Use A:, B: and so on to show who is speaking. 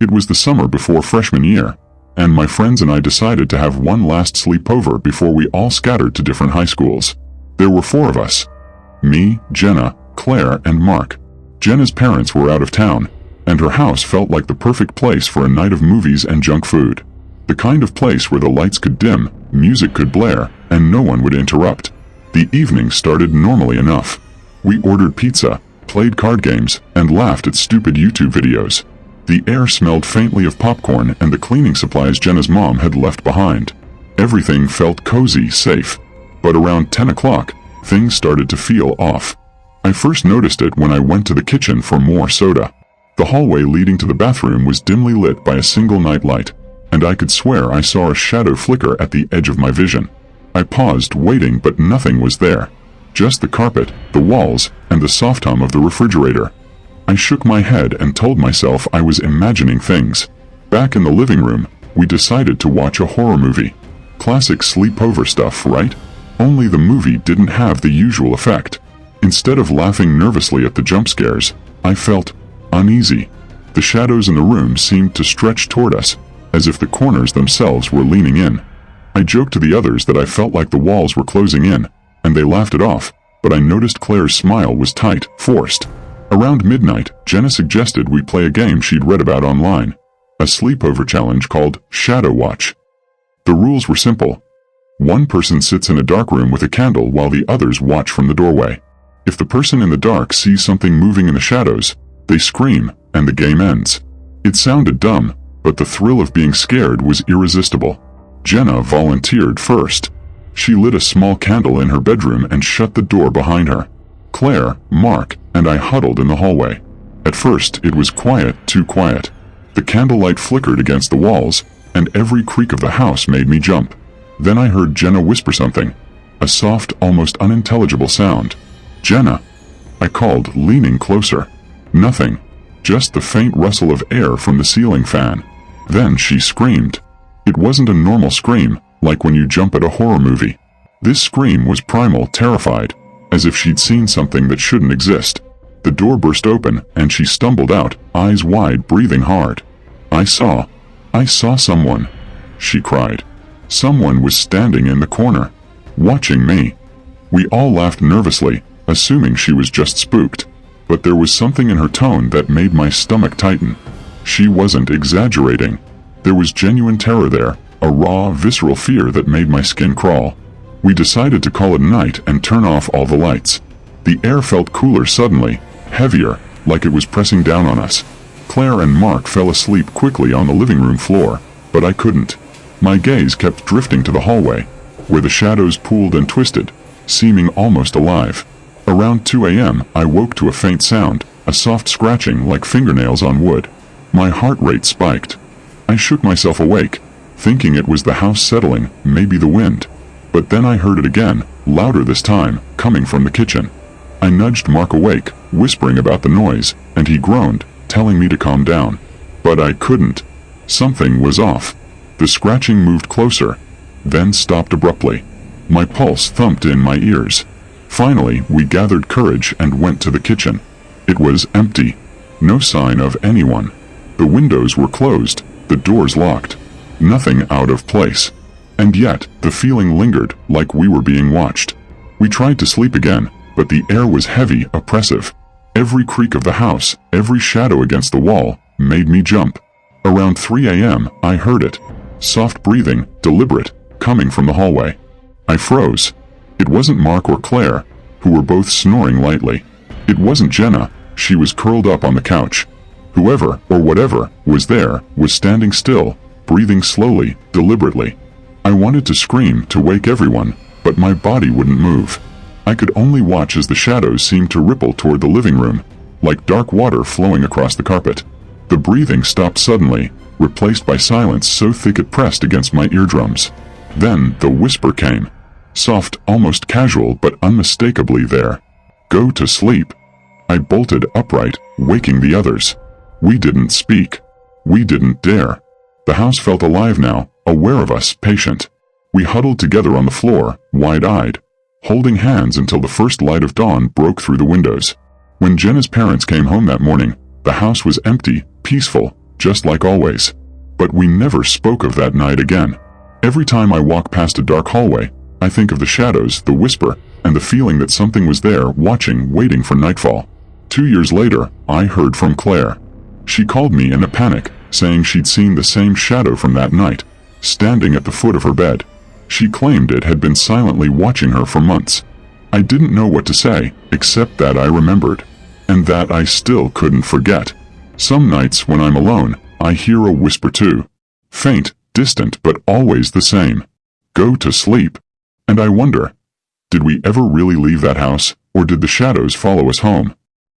A: It was the summer before freshman year, and my friends and I decided to have one last sleepover before we all scattered to different high schools. There were 4 of us. Me, Jenna, Claire, and Mark. Jenna's parents were out of town, and her house felt like the perfect place for a night of movies and junk food. The kind of place where the lights could dim, music could blare, and no one would interrupt. The evening started normally enough. We ordered pizza, played card games, and laughed at stupid YouTube videos. The air smelled faintly of popcorn and the cleaning supplies Jenna's mom had left behind. Everything felt cozy, safe. But around 10 o'clock, things started to feel off. I first noticed it when I went to the kitchen for more soda. The hallway leading to the bathroom was dimly lit by a single night light, and I could swear I saw a shadow flicker at the edge of my vision. I paused, waiting, but nothing was there. Just the carpet, the walls, and the soft hum of the refrigerator. I shook my head and told myself I was imagining things. Back in the living room, we decided to watch a horror movie. Classic sleepover stuff, right? Only the movie didn't have the usual effect. Instead of laughing nervously at the jump scares, I felt uneasy. The shadows in the room seemed to stretch toward us, as if the corners themselves were leaning in. I joked to the others that I felt like the walls were closing in, and they laughed it off, but I noticed Claire's smile was tight, forced. Around midnight, Jenna suggested we play a game she'd read about online. A sleepover challenge called Shadow Watch. The rules were simple. One person sits in a dark room with a candle while the others watch from the doorway. If the person in the dark sees something moving in the shadows, they scream, and the game ends. It sounded dumb, but the thrill of being scared was irresistible. Jenna volunteered first. She lit a small candle in her bedroom and shut the door behind her. Claire, Mark, and I huddled in the hallway. At first, it was quiet, too quiet. The candlelight flickered against the walls, and every creak of the house made me jump. Then I heard Jenna whisper something. A soft, almost unintelligible sound. "Jenna," I called, leaning closer. Nothing. Just the faint rustle of air from the ceiling fan. Then she screamed. It wasn't a normal scream, like when you jump at a horror movie. This scream was primal, terrified, as if she'd seen something that shouldn't exist. The door burst open, and she stumbled out, eyes wide, breathing hard. I saw someone," she cried. Someone was standing in the corner, watching me. We all laughed nervously, assuming she was just spooked. But there was something in her tone that made my stomach tighten. She wasn't exaggerating. There was genuine terror there, a raw, visceral fear that made my skin crawl. We decided to call it night and turn off all the lights. The air felt cooler suddenly, heavier, like it was pressing down on us. Claire and Mark fell asleep quickly on the living room floor, but I couldn't. My gaze kept drifting to the hallway, where the shadows pooled and twisted, seeming almost alive. Around 2 a.m., I woke to a faint sound, a soft scratching like fingernails on wood. My heart rate spiked. I shook myself awake, thinking it was the house settling, maybe the wind. But then I heard it again, louder this time, coming from the kitchen. I nudged Mark awake, whispering about the noise, and he groaned, telling me to calm down. But I couldn't. Something was off. The scratching moved closer, then stopped abruptly. My pulse thumped in my ears. Finally, we gathered courage and went to the kitchen. It was empty. No sign of anyone. The windows were closed, the doors locked. Nothing out of place. And yet, the feeling lingered, like we were being watched. We tried to sleep again, but the air was heavy, oppressive. Every creak of the house, every shadow against the wall, made me jump. Around 3 a.m., I heard it. Soft breathing, deliberate, coming from the hallway. I froze. It wasn't Mark or Claire, who were both snoring lightly. It wasn't Jenna, she was curled up on the couch. Whoever, or whatever, was there, was standing still, breathing slowly, deliberately. I wanted to scream, to wake everyone, but my body wouldn't move. I could only watch as the shadows seemed to ripple toward the living room, like dark water flowing across the carpet. The breathing stopped suddenly, replaced by silence so thick it pressed against my eardrums. Then the whisper came. Soft, almost casual, but unmistakably there. "Go to sleep." I bolted upright, waking the others. We didn't speak. We didn't dare. The house felt alive now, aware of us, patient. We huddled together on the floor, wide-eyed, holding hands until the first light of dawn broke through the windows. When Jenna's parents came home that morning, the house was empty, peaceful, just like always. But we never spoke of that night again. Every time I walk past a dark hallway, I think of the shadows, the whisper, and the feeling that something was there watching, waiting for nightfall. 2 years later, I heard from Claire. She called me in a panic, saying she'd seen the same shadow from that night, standing at the foot of her bed. She claimed it had been silently watching her for months. I didn't know what to say, except that I remembered, and that I still couldn't forget. Some nights when I'm alone, I hear a whisper too. Faint, distant, but always the same. Go to sleep. And I wonder, did we ever really leave that house, or did the shadows follow us home?